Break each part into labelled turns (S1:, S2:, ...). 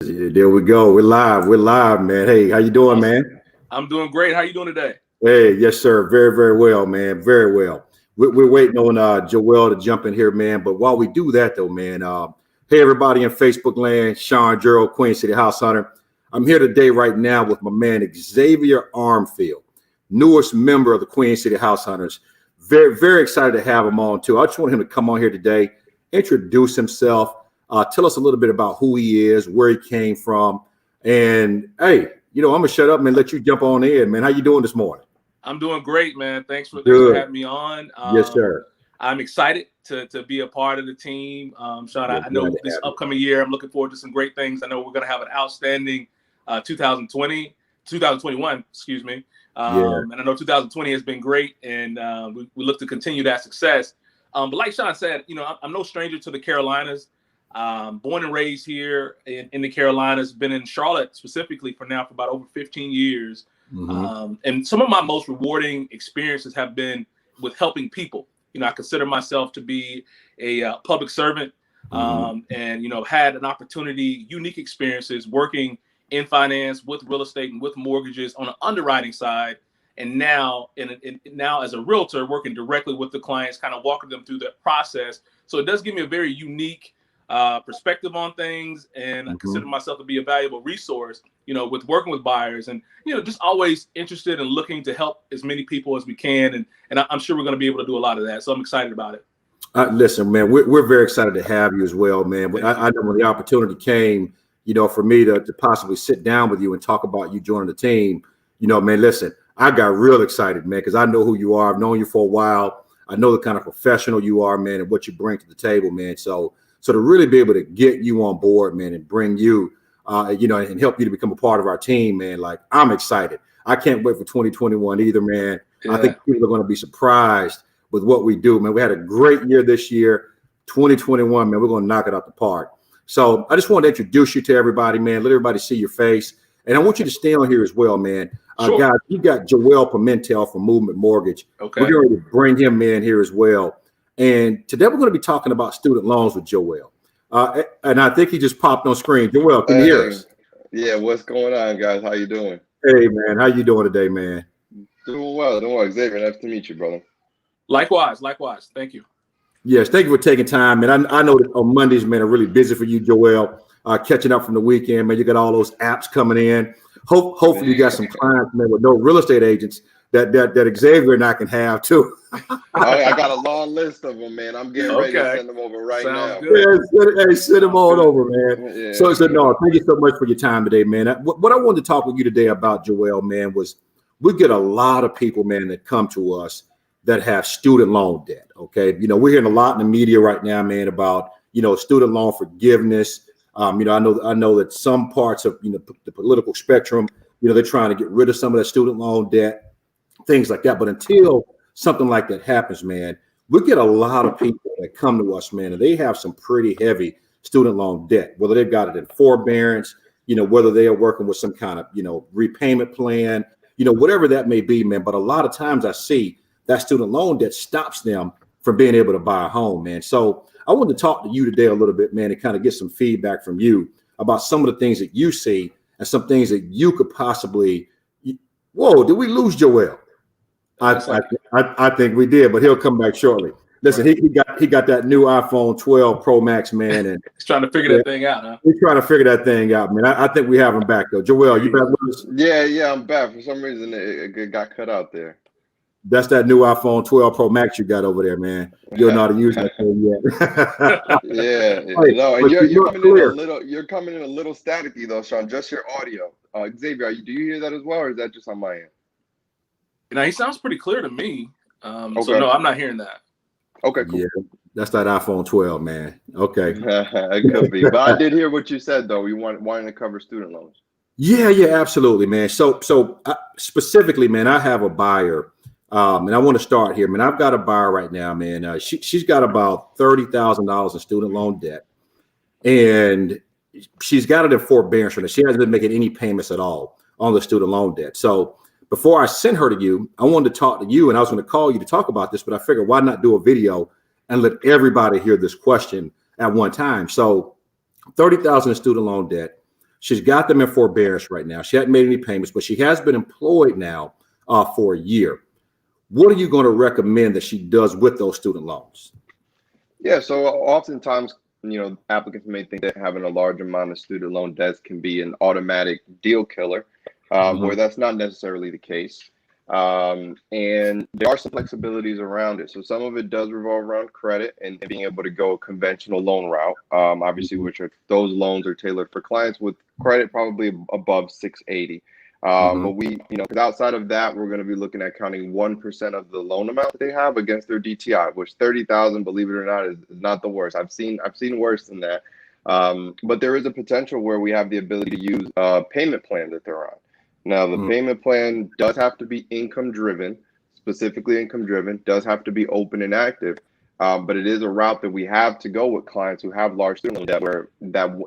S1: There we go. We're live. We're live, man. Hey, how you doing, man?
S2: I'm doing great. How you doing today?
S1: Hey, yes, sir. Very, very well, man. Very well. We're waiting on Joell to jump in here, man. But while we do that, though, man, hey, everybody in Facebook land, Sean Joell, Queen City House Hunter. I'm here today right now with my man, Xavier Armfield, newest member of the Queen City House Hunters. Very, very excited to have him on, too. I just want him to come on here today, introduce himself, tell us a little bit about who he is, where he came from. And, hey, I'm going to shut up and let you jump on in, man. How you doing this morning?
S2: I'm doing great, man. Thanks for having me on.
S1: Yes, sir.
S2: I'm excited to be a part of the team. Sean, I know this upcoming year, I'm looking forward to some great things. I know we're going to have an outstanding 2021, excuse me. And I know 2020 has been great, and we look to continue that success. But like Sean said, I'm no stranger to the Carolinas. Born and raised here in the Carolinas, been in Charlotte specifically for about over 15 years. Mm-hmm. And some of my most rewarding experiences have been with helping people. I consider myself to be a public servant, and, had an opportunity, unique experiences working in finance with real estate and with mortgages on an underwriting side. And now, now as a realtor, working directly with the clients, kind of walking them through that process. So it does give me a very unique perspective on things, and I consider myself to be a valuable resource, with working with buyers, and just always interested in looking to help as many people as we can, and I'm sure we're going to be able to do a lot of that. So I'm excited about it.
S1: Listen, man, we're very excited to have you as well, man. But I know when the opportunity came, for me to possibly sit down with you and talk about you joining the team, man, listen, I got real excited, man, because I know who you are. I've known you for a while. I know the kind of professional you are, man, and what you bring to the table, man. So to really be able to get you on board, man, and bring you, and help you to become a part of our team, man, like, I'm excited. I can't wait for 2021 either, man. Yeah. I think people are going to be surprised with what we do, man. We had a great year this year. 2021, man, we're going to knock it out the park. So I just want to introduce you to everybody, man. Let everybody see your face. And I want you to stay on here as well, man.
S2: Sure.
S1: Guys, you got Joell Pimentel from Movement Mortgage.
S2: Okay.
S1: We're going to bring him in here as well. And today we're going to be talking about student loans with Joell. And I think he just popped on screen. Joell, can you hear us?
S3: Yeah, what's going on, guys? How you doing?
S1: Hey, man. How you doing today, man?
S3: Doing well. Xavier, nice to meet you, brother.
S2: Likewise. Thank you.
S1: Yes, thank you for taking time. And I know that on Mondays, man, are really busy for you, Joell, catching up from the weekend, man. You got all those apps coming in. Hopefully you got some clients, man, with no real estate agents that Xavier and I can have too.
S3: I got a long list of them, man. I'm getting ready to send them over now.
S1: Yeah, send them all over, man. Yeah, so no, thank you so much for your time today, man. What I wanted to talk with you today about, Joell, man, was we get a lot of people, man, that come to us that have student loan debt. Okay, we're hearing a lot in the media right now, man, about student loan forgiveness. I know that some parts of the political spectrum, they're trying to get rid of some of that student loan debt, things like that. But until something like that happens, man, we get a lot of people that come to us, man, and they have some pretty heavy student loan debt, whether they've got it in forbearance, whether they are working with some kind of, repayment plan, whatever that may be, man. But a lot of times I see that student loan debt stops them from being able to buy a home, man. So I want to talk to you today a little bit, man, and kind of get some feedback from you about some of the things that you see and some things that you could possibly. Whoa, did we lose Joell? I think we did, but he'll come back shortly. Listen, he got that new iPhone 12 Pro Max, man, and
S2: he's trying to figure that thing out, huh?
S1: He's trying to figure that thing out, man. I think we have him back though. Joell, you back with us?
S3: Yeah, I'm back. For some reason, it got cut out there.
S1: That's that new iPhone 12 Pro Max you got over there, man. You don't know how to use that thing yet.
S3: You're coming in a little staticky though, Sean. Just your audio. Xavier, do you hear that as well, or is that just on my end?
S2: He sounds pretty clear to me. So no, I'm not hearing that.
S3: Okay, cool.
S1: Yeah, that's that iPhone 12, man. Okay.
S3: It could be. But I did hear what you said though. You wanting to cover student loans.
S1: Yeah, absolutely, man. So specifically, man, I have a buyer. And I want to start here, man. I've got a buyer right now, man. She's got about $30,000 in student loan debt, and she's got it in forbearance. She hasn't been making any payments at all on the student loan debt. So before I sent her to you, I wanted to talk to you, and I was going to call you to talk about this, but I figured why not do a video and let everybody hear this question at one time. So $30,000 in student loan debt. She's got them in forbearance right now. She hasn't made any payments, but she has been employed now for a year. What are you going to recommend that she does with those student loans?
S3: Yeah, so oftentimes, applicants may think that having a large amount of student loan debts can be an automatic deal killer, where that's not necessarily the case. And there are some flexibilities around it. So some of it does revolve around credit and being able to go a conventional loan route, obviously, those loans are tailored for clients with credit probably above 680. But because outside of that, we're going to be looking at counting 1% of the loan amount that they have against their DTI, which 30,000, believe it or not, is not the worst. I've seen worse than that. But there is a potential where we have the ability to use a payment plan that they're on. Now, the payment plan does have to be income driven, specifically income driven, does have to be open and active. But it is a route that we have to go with clients who have large student loan debt, where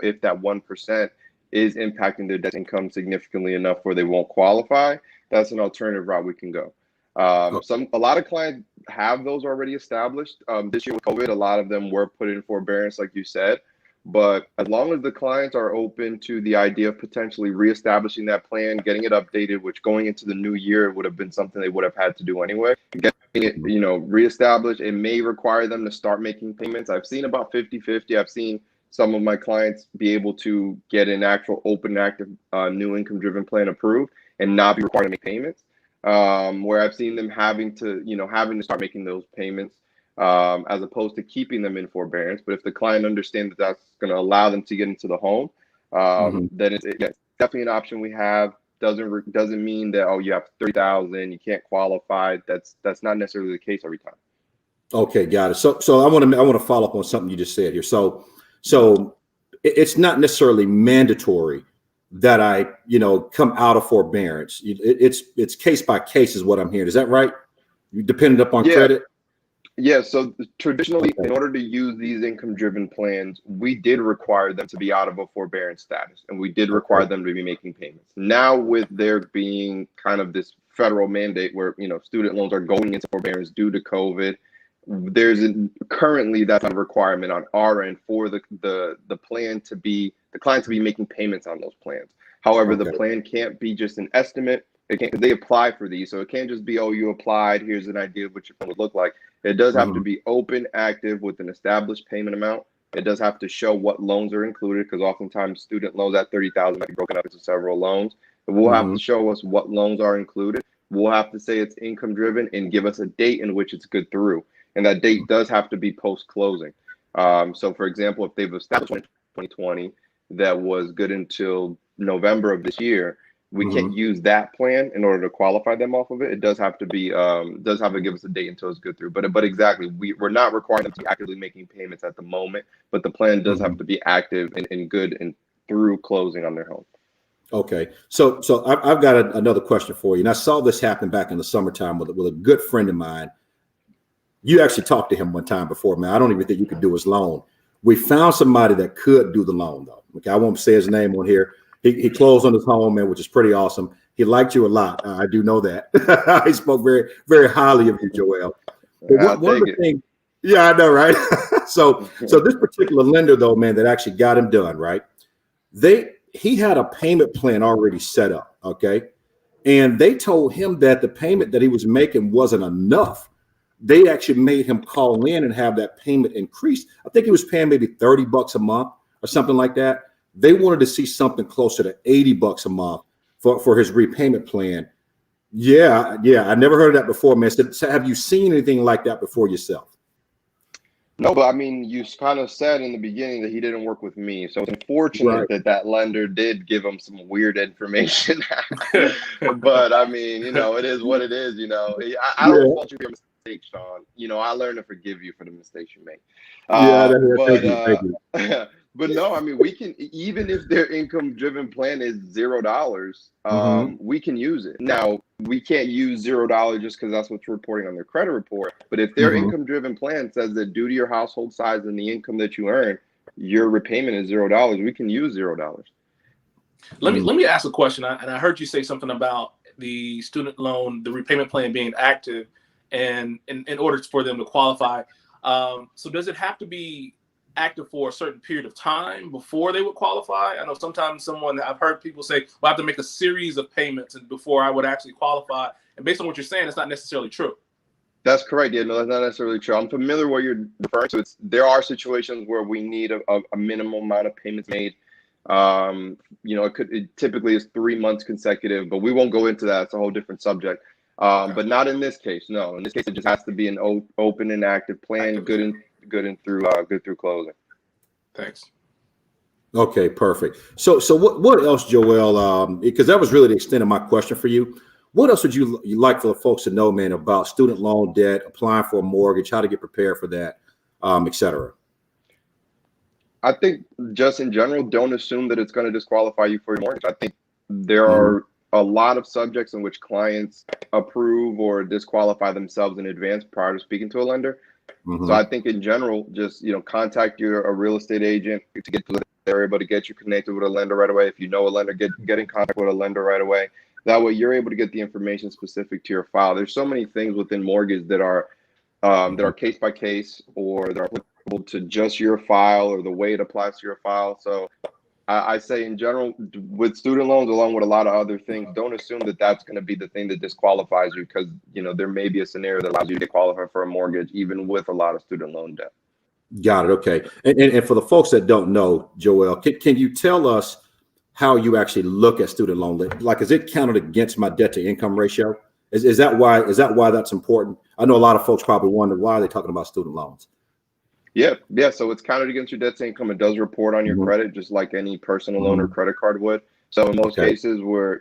S3: if that 1% is impacting their debt income significantly enough where they won't qualify, that's an alternative route we can go. A lot of clients have those already established. This year with COVID, a lot of them were put in forbearance, like you said. But as long as the clients are open to the idea of potentially reestablishing that plan, getting it updated, which going into the new year would have been something they would have had to do anyway, getting it, reestablished, it may require them to start making payments. I've seen about 50-50. I've seen some of my clients be able to get an actual open active new income driven plan approved and not be required to make payments, where I've seen them having to start making those payments as opposed to keeping them in forbearance. But if the client understands that that's going to allow them to get into the home, then it's definitely an option we have. Doesn't mean that, you have 30,000, you can't qualify. That's not necessarily the case every time.
S1: Okay, got it. So I want to follow up on something you just said here. So it's not necessarily mandatory that I, come out of forbearance. It's case by case is what I'm hearing. Is that right? You dependent upon credit?
S3: Yeah. So traditionally, in order to use these income driven plans, we did require them to be out of a forbearance status, and we did require them to be making payments. Now, with there being kind of this federal mandate where, student loans are going into forbearance due to COVID, currently that's a requirement on our end for the client to be making payments on those plans. However, the plan can't be just an estimate. They apply for these, so it can't just be, you applied, here's an idea of what your plan would look like. It does have to be open, active, with an established payment amount. It does have to show what loans are included, because oftentimes student loans at 30,000 might be broken up into several loans. But we'll have to show us what loans are included. We'll have to say it's income driven and give us a date in which it's good through. And that date does have to be post-closing. So, for example, if they've established 2020 that was good until November of this year, we can't use that plan in order to qualify them off of it. It does have to be, give us a date until it's good through. But exactly, we're not requiring them to be actively making payments at the moment, but the plan does have to be active and good and through closing on their home. Okay.
S1: So I've got another question for you. And I saw this happen back in the summertime with a good friend of mine. You actually talked to him one time before, man. I don't even think you could do his loan. We found somebody that could do the loan, though. Okay, I won't say his name on here. He closed on his home, man, which is pretty awesome. He liked you a lot. I do know that. He spoke very, very highly of you, Joell. But one of the things, I know, right? So this particular lender, though, man, that actually got him done, right? He had a payment plan already set up, okay? And they told him that the payment that he was making wasn't enough. They actually made him call in and have that payment increased. I think he was paying maybe $30 a month or something like that. They wanted to see something closer to $80 a month for his repayment plan. Yeah. I never heard of that before, man. So have you seen anything like that before yourself?
S3: No, but I mean, you kind of said in the beginning that he didn't work with me. So it's unfortunate that lender did give him some weird information. But I mean, it is what it is. I don't fault you for your mistake, Sean. I learned to forgive you for the mistakes you make. Thank you. But no, I mean, we can, even if their income driven plan is $0, we can use it. Now, we can't use $0 just because that's what's reporting on their credit report. But if their income driven plan says that due to your household size and the income that you earn, your repayment is $0, we can use $0.
S2: Let me ask a question. And I heard you say something about the student loan, the repayment plan being active, and in order for them to qualify. So does it have to be active for a certain period of time before they would qualify. I know sometimes I've heard people say, well, I have to make a series of payments before I would actually qualify. And based on what you're saying, it's not necessarily true. That's
S3: correct. Yeah, no, that's not necessarily true. I'm familiar with what you're referring to. There are situations where we need a minimum amount of payments made. It typically is 3 months consecutive, but we won't go into that. It's a whole different subject. But not in this case. No, in this case, it just has to be an open and active plan, good and through closing.
S2: Thanks.
S1: Okay, perfect. So what else, Joel? Because that was really the extent of my question for you. What else would you like for the folks to know, man, about student loan debt, applying for a mortgage, how to get prepared for that, et cetera?
S3: I think just in general, don't assume that it's going to disqualify you for your mortgage. I think there are a lot of subjects in which clients approve or disqualify themselves in advance prior to speaking to a lender. So I think in general, just, contact a real estate agent to get to the area, but to get you connected with a lender right away. If you know a lender, get in contact with a lender right away. That way you're able to get the information specific to your file. There's so many things within mortgage that are case by case, or that are applicable to just your file or the way it applies to your file. So I say in general, with student loans, along with a lot of other things, don't assume that that's going to be the thing that disqualifies you, because there may be a scenario that allows you to qualify for a mortgage even with a lot of student loan debt.
S1: Got it. Okay. And for the folks that don't know, Joel, can you tell us how you actually look at student loan debt? Like, is it counted against my debt to income ratio? Is that why that's important? I know a lot of folks probably wonder why they're talking about student loans.
S3: Yeah. So it's counted against your debt to income. It does report on your credit, just like any personal loan or credit card would. So in most cases where,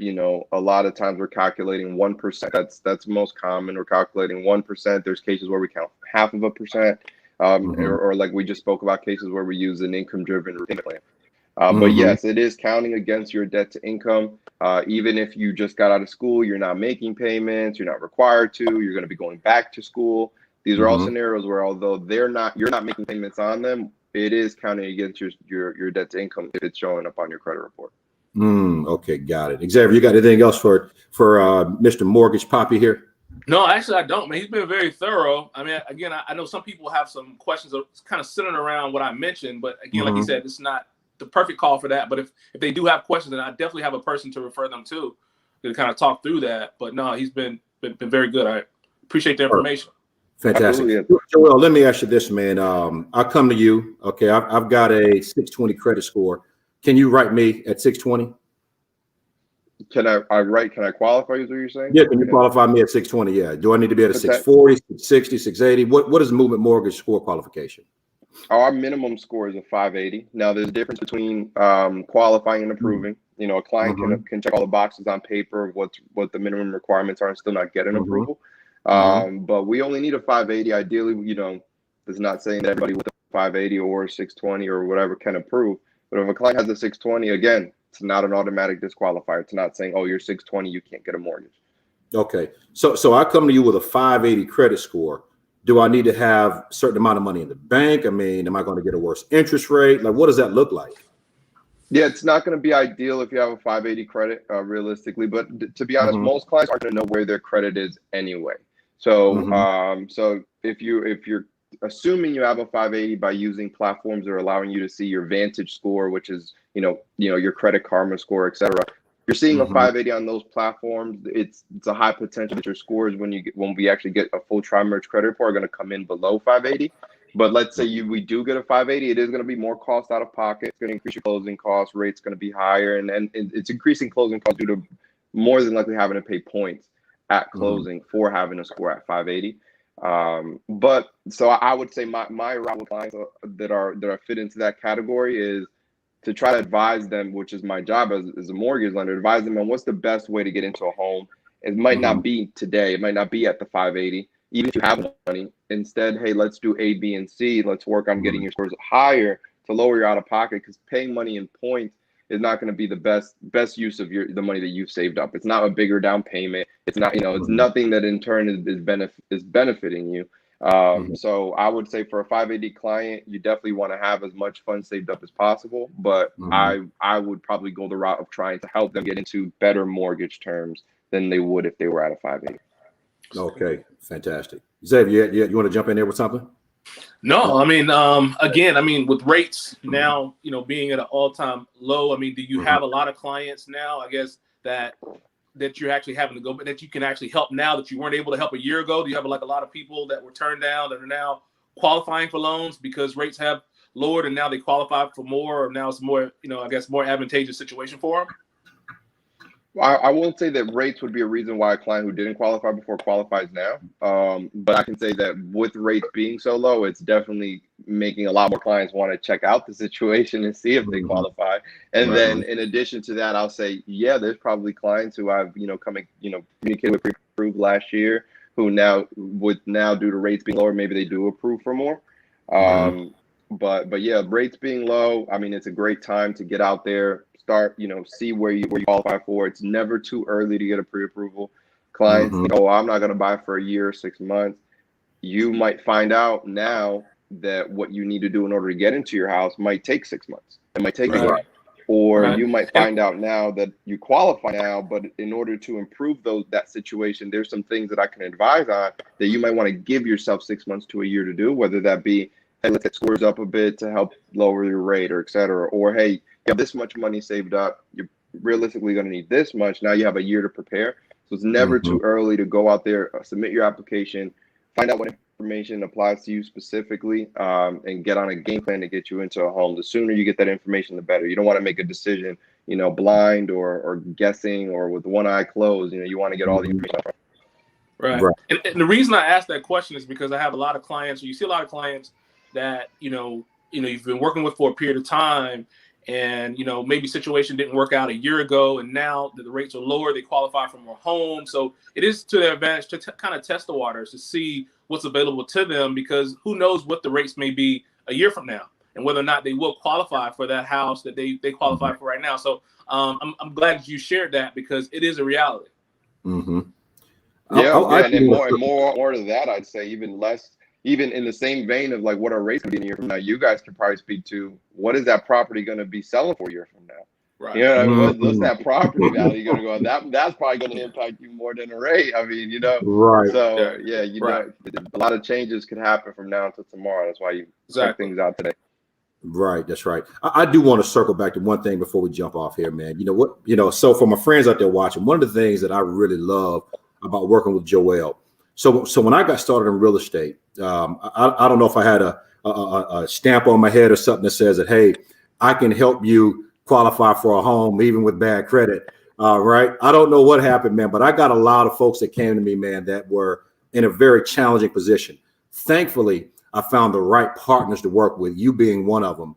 S3: a lot of times we're calculating 1%, that's most common. We're calculating 1%. There's cases where we count 0.5%, or like we just spoke about, cases where we use an income-driven repayment plan. But yes, it is counting against your debt to income. Even if you just got out of school, you're not making payments, you're not required to, you're going to be going back to school. These are all scenarios where, although you're not making payments on them, it is counting against your debt to income if it's showing up on your credit report.
S1: Okay, got it. Xavier, you got anything else for Mr. Mortgage Poppy here?
S2: No, actually, I don't, man. He's been very thorough. I mean, again, I know some people have some questions kind of centered around what I mentioned, but again, like you said, it's not the perfect call for that. But if they do have questions, then I definitely have a person to refer them to kind of talk through that. But no, he's been very good. I appreciate the information.
S1: Fantastic. Joel, let me ask you this, man. I'll come to you. Okay, I've got a 620 credit score. Can you write me at 620?
S3: Can I qualify you, is what you're saying?
S1: Yeah, can you qualify me at 620? Yeah. Do I need to be at a 640, 660, 680? What is Movement Mortgage score qualification?
S3: Our minimum score is a 580. Now, there's a difference between qualifying and approving. A client can check all the boxes on paper of what the minimum requirements are and still not get an approval. But we only need a 580. Ideally, it's not saying that everybody with a 580 or 620 or whatever can approve. But if a client has a 620, again, it's not an automatic disqualifier. It's not saying, oh, you're 620, you can't get a mortgage.
S1: Okay. So I come to you with a 580 credit score. Do I need to have a certain amount of money in the bank? I mean, am I going to get a worse interest rate? Like, what does that look like?
S3: Yeah, it's not going to be ideal if you have a 580 credit, realistically. But to be honest, most clients aren't going to know where their credit is anyway. So, so if you're assuming you have a 580 by using platforms that are allowing you to see your Vantage score, which is your Credit Karma score, etc. You're seeing a 580 on those platforms. It's a high potential that your scores when we actually get a full tri-merge credit report are going to come in below 580. But let's say we do get a 580, it is going to be more cost out of pocket. It's going to increase your closing costs. Rate's going to be higher, and it's increasing closing costs due to more than likely having to pay points at closing for having a score at 580. But so I would say my route with clients that are fit into that category is to try to advise them, which is my job as a mortgage lender, advise them on what's the best way to get into a home. It might not be today. It might not be at the 580. Even if you have money, instead, hey, let's do A, B, and C. Let's work on getting your scores higher to lower your out of pocket, because paying money in points is not going to be the best use of the money that you've saved up. It's not a bigger down payment. It's not, it's nothing that in turn is benefiting you. So I would say for a 580 client, you definitely want to have as much funds saved up as possible. But I would probably go the route of trying to help them get into better mortgage terms than they would if they were at a 580.
S1: Okay, fantastic. Xavier, you want to jump in there with something?
S2: No, I mean, again, I mean, with rates now, being at an all-time low, I mean, do you have a lot of clients now, I guess, that you're actually having to go, but that you can actually help now that you weren't able to help a year ago? Do you have like a lot of people that were turned down that are now qualifying for loans because rates have lowered and now they qualify for more, or now it's more, I guess, more advantageous situation for them?
S3: I won't say that rates would be a reason why a client who didn't qualify before qualifies now. But I can say that with rates being so low, it's definitely making a lot more clients want to check out the situation and see if they qualify. And then in addition to that, I'll say, yeah, there's probably clients who I've, communicated with pre-approved last year who now due to rates being lower, maybe they do approve for more. But yeah, rates being low, I mean, it's a great time to get out there, start, see where you qualify for. It's never too early to get a pre-approval. Clients think, oh, I'm not going to buy for a year or 6 months. You might find out now that what you need to do in order to get into your house might take 6 months. It might take a year. Or you might find out now that you qualify now, but in order to improve that situation, there's some things that I can advise on that you might want to give yourself 6 months to a year to do, whether that be, hey, let's get scores up a bit to help lower your rate, or et cetera. Or, hey, you have this much money saved up. You're realistically going to need this much. Now you have a year to prepare. So it's never too early to go out there, submit your application, find out what information applies to you specifically, and get on a game plan to get you into a home. The sooner you get that information, the better. You don't want to make a decision, blind or guessing or with one eye closed. You want to get all the information up.
S2: Right. And the reason I asked that question is because I have a lot of clients, or you see a lot of clients that, you've been working with for a period of time, and, maybe situation didn't work out a year ago, and now that the rates are lower, they qualify for more homes. So it is to their advantage to kind of test the waters to see what's available to them, because who knows what the rates may be a year from now and whether or not they will qualify for that house that they qualify for right now. So I'm glad you shared that, because it is a reality.
S3: Yeah, and more to that, I'd say even in the same vein of like what our rates could be in a year from now, you guys can probably speak to what is that property going to be selling for a year from now. Right. What's that property value going to go on? That's probably going to impact you more than a rate. I mean,
S1: Right.
S3: So yeah, a lot of changes could happen from now until tomorrow. That's why you check things out today.
S1: Right. That's right. I do want to circle back to one thing before we jump off here, man. So for my friends out there watching, one of the things that I really love about working with Joell. So when I got started in real estate, I don't know if I had a stamp on my head or something that says that, hey, I can help you qualify for a home even with bad credit. Right. I don't know what happened, man, but I got a lot of folks that came to me, man, that were in a very challenging position. Thankfully, I found the right partners to work with, you being one of them,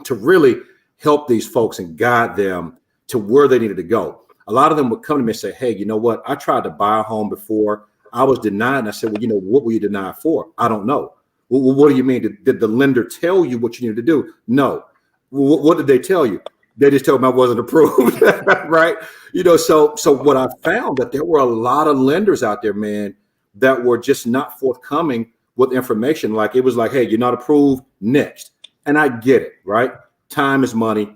S1: to really help these folks and guide them to where they needed to go. A lot of them would come to me and say, hey, you know what? I tried to buy a home before. I was denied. And I said, well, what were you denied for? I don't know. Well, what do you mean? Did the lender tell you what you needed to do? No. What did they tell you? They just told me I wasn't approved. Right. So what I found that there were a lot of lenders out there, man, that were just not forthcoming with information. Like it was like, hey, you're not approved, next. And I get it. Right. Time is money.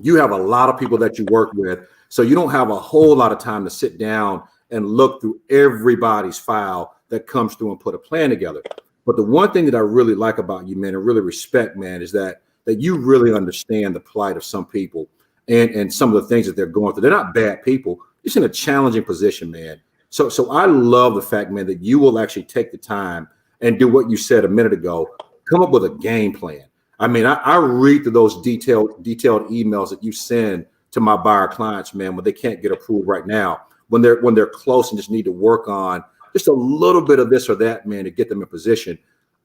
S1: You have a lot of people that you work with, so you don't have a whole lot of time to sit down and look through everybody's file that comes through and put a plan together. But the one thing that I really like about you, man, and really respect, man, is that you really understand the plight of some people and some of the things that they're going through. They're not bad people, just in a challenging position, man. So I love the fact, man, that you will actually take the time and do what you said a minute ago, come up with a game plan. I mean, I read through those detailed emails that you send to my buyer clients, man, when they can't get approved right now, when they're close and just need to work on just a little bit of this or that, man, to get them in position.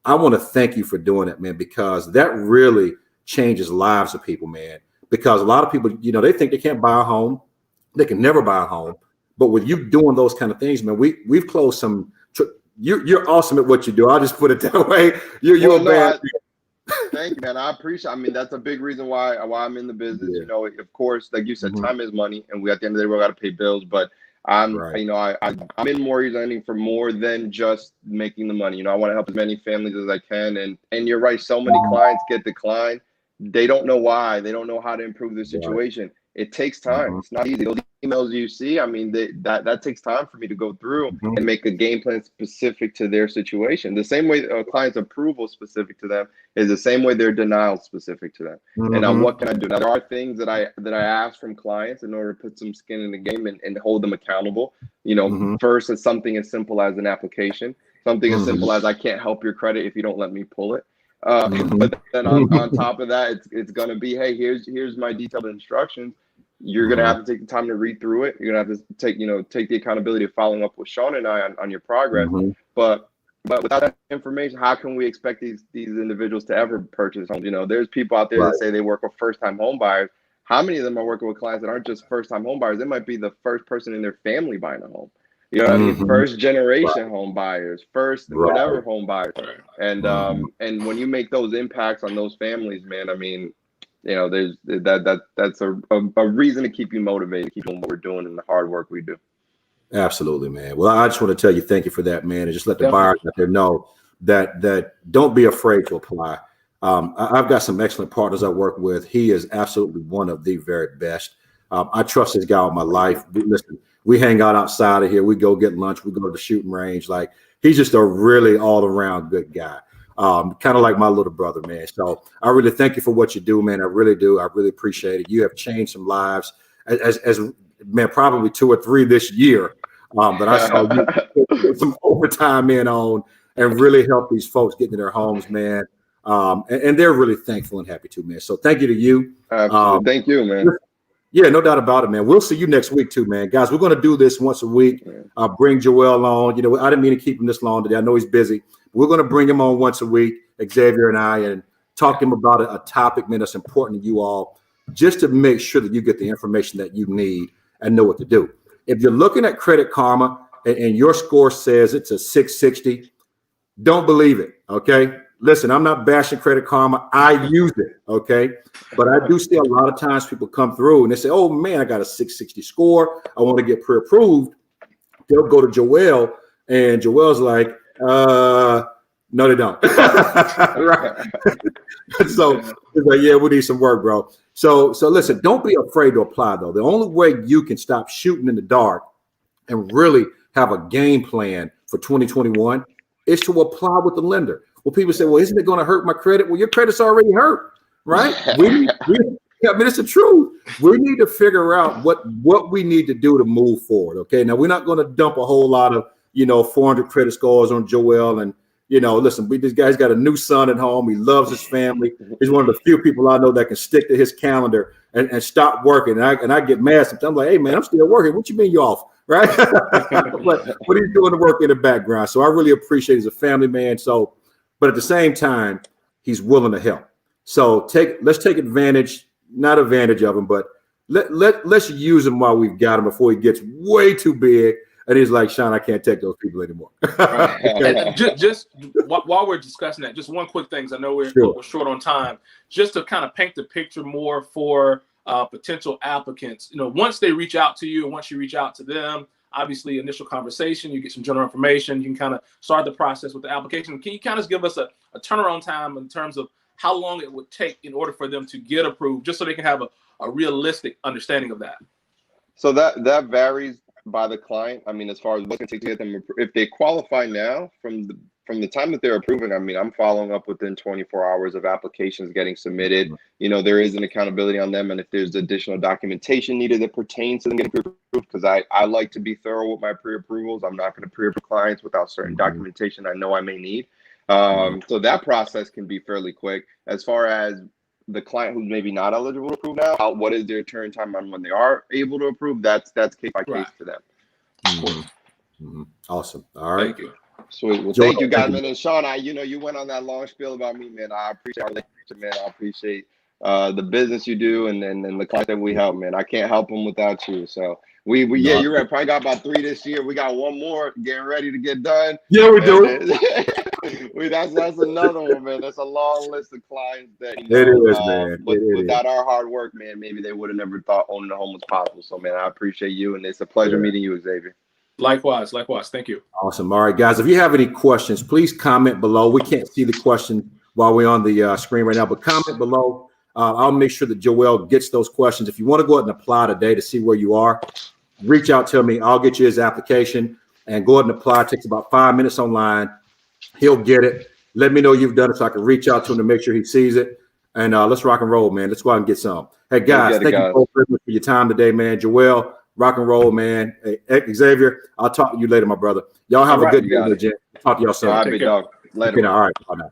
S1: I want to thank you for doing it, man, because that really changes lives of people, man. Because a lot of people, they think they can't buy a home, they can never buy a home. But with you doing those kind of things, man, we've closed some. You're awesome at what you do. I'll just put it that way.
S3: Thank you, man. I appreciate. I mean, that's a big reason why I'm in the business.
S1: Yeah.
S3: Of course, like you said, time is money, and we at the end of the day we got to pay bills. But I'm in mortgage lending for more than just making the money. I want to help as many families as I can. And you're right. So many clients get declined. They don't know why. They don't know how to improve their situation. It takes time. It's not easy. Those emails you see, I mean, that takes time for me to go through and make a game plan specific to their situation. The same way a client's approval specific to them is the same way their denial specific to them. And now what can I do? Now, there are things that I ask from clients in order to put some skin in the game and hold them accountable. You know, first, it's something as simple as an application, something as simple as I can't help your credit if you don't let me pull it. But then on top of that, it's going to be, hey, here's my detailed instructions. You're going to have to take the time to read through it. You're going to have to take the accountability of following up with Sean and I on your progress. But without that information, how can we expect these individuals to ever purchase homes? You know, there's people out there that say they work with first-time home buyers. How many of them are working with clients that aren't just first-time home buyers? They might be the first person in their family buying a home. You know what I mean? First generation home buyers, whatever home buyers. And when you make those impacts on those families, man, I mean, you know, that's a reason to keep you motivated, keep doing what we're doing and the hard work we do.
S1: Absolutely, man. Well, I just want to tell you thank you for that, man, and just let the buyers out there know that don't be afraid to apply. I've got some excellent partners I work with. He is absolutely one of the very best. I trust this guy with my life. Listen, we hang out outside of here. We go get lunch. We go to the shooting range. Like, he's just a really all around good guy. Kind of like my little brother, man. So I really thank you for what you do, man. I really do. I really appreciate it. You have changed some lives as man, probably 2 or 3 this year. But I saw you put some overtime in on and really help these folks get into their homes, man. And they're really thankful and happy too, man. So thank you to you.
S3: Absolutely. Thank you, man.
S1: Yeah, no doubt about it, man. We'll see you next week too, man. Guys, we're going to do this once a week. Bring Joell on. You know, I didn't mean to keep him this long today. I know he's busy. We're going to bring him on once a week, Xavier and I, and talk to him about a topic, man, that's important to you all, just to make sure that you get the information that you need and know what to do. If you're looking at Credit Karma and your score says it's a 660, don't believe it, okay? Listen, I'm not bashing Credit Karma. I use it, okay? But I do see a lot of times people come through and they say, oh, man, I got a 660 score. I want to get pre-approved. They'll go to Joell, and Joell's like, no, they don't. Right. So it's like, yeah, we need some work, bro. So listen, don't be afraid to apply, though. The only way you can stop shooting in the dark and really have a game plan for 2021 is to apply with the lender. Well, people say, well, isn't it going to hurt my credit? Well, your credit's already hurt, right? I mean, it's the truth. We need to figure out what we need to do to move forward, okay? Now, we're not going to dump a whole lot of, 400 credit scores on Joell. And, listen, this guy's got a new son at home. He loves his family. He's one of the few people I know that can stick to his calendar and stop working. And I get mad sometimes. I'm like, hey, man, I'm still working. What you mean you off, right? but he's doing the work in the background. So I really appreciate he's a family man. So, but at the same time, he's willing to help. So let's take advantage, not advantage of him, but let's use him while we've got him before he gets way too big. And he's like, Sean, I can't take those people anymore.
S2: just while we're discussing that, just one quick thing. I know we're short on time. Just to kind of paint the picture more for potential applicants. Once they reach out to you, and once you reach out to them, obviously initial conversation, you get some general information. You can kind of start the process with the application. Can you kind of give us a turnaround time in terms of how long it would take in order for them to get approved, just so they can have a realistic understanding of that?
S3: So that varies by the client. I mean, as far as what it takes to get them, if they qualify now, from the time that they're approving, I mean, I'm following up within 24 hours of applications getting submitted. There is an accountability on them, and if there's additional documentation needed that pertains to them getting pre-approved, because I like to be thorough with my pre-approvals. I'm not going to pre-approve clients without certain documentation I know I may need. So that process can be fairly quick. As far as the client who's maybe not eligible to approve now, what is their turn time on when they are able to approve? That's case by case to them.
S1: Awesome. All right.
S2: Thank you.
S3: Sweet. Well, thank you guys, man. And Sean, you went on that long spiel about me, man. I appreciate our relationship, man. I appreciate the business you do and the clients that we help, man. I can't help them without you. So you're right. Probably got about 3 this year. We got one more getting ready to get done.
S1: Yeah, we do.
S3: That's another one, man. That's a long list of clients that
S1: it is, man.
S3: Without our hard work, man, maybe they would have never thought owning a home was possible. So, man, I appreciate you, and it's a pleasure meeting you, Xavier.
S2: Likewise. Thank you.
S1: Awesome. All right, guys, if you have any questions, please comment below. We can't see the question while we're on the screen right now, but comment below. I'll make sure that Joell gets those questions. If you want to go ahead and apply today to see where you are, reach out to me. I'll get you his application and go ahead and apply. It takes about 5 minutes online. He'll get it. Let me know you've done it so I can reach out to him to make sure he sees it. And let's rock and roll, man. Let's go out and get some. Hey, guys, thank you both for your time today, man. Joell, rock and roll, man. Hey, Xavier, I'll talk to you later, my brother. Y'all have a good day, legit. Talk to y'all soon.
S3: All right, big dog. Later.
S1: Okay, all right. Bye now.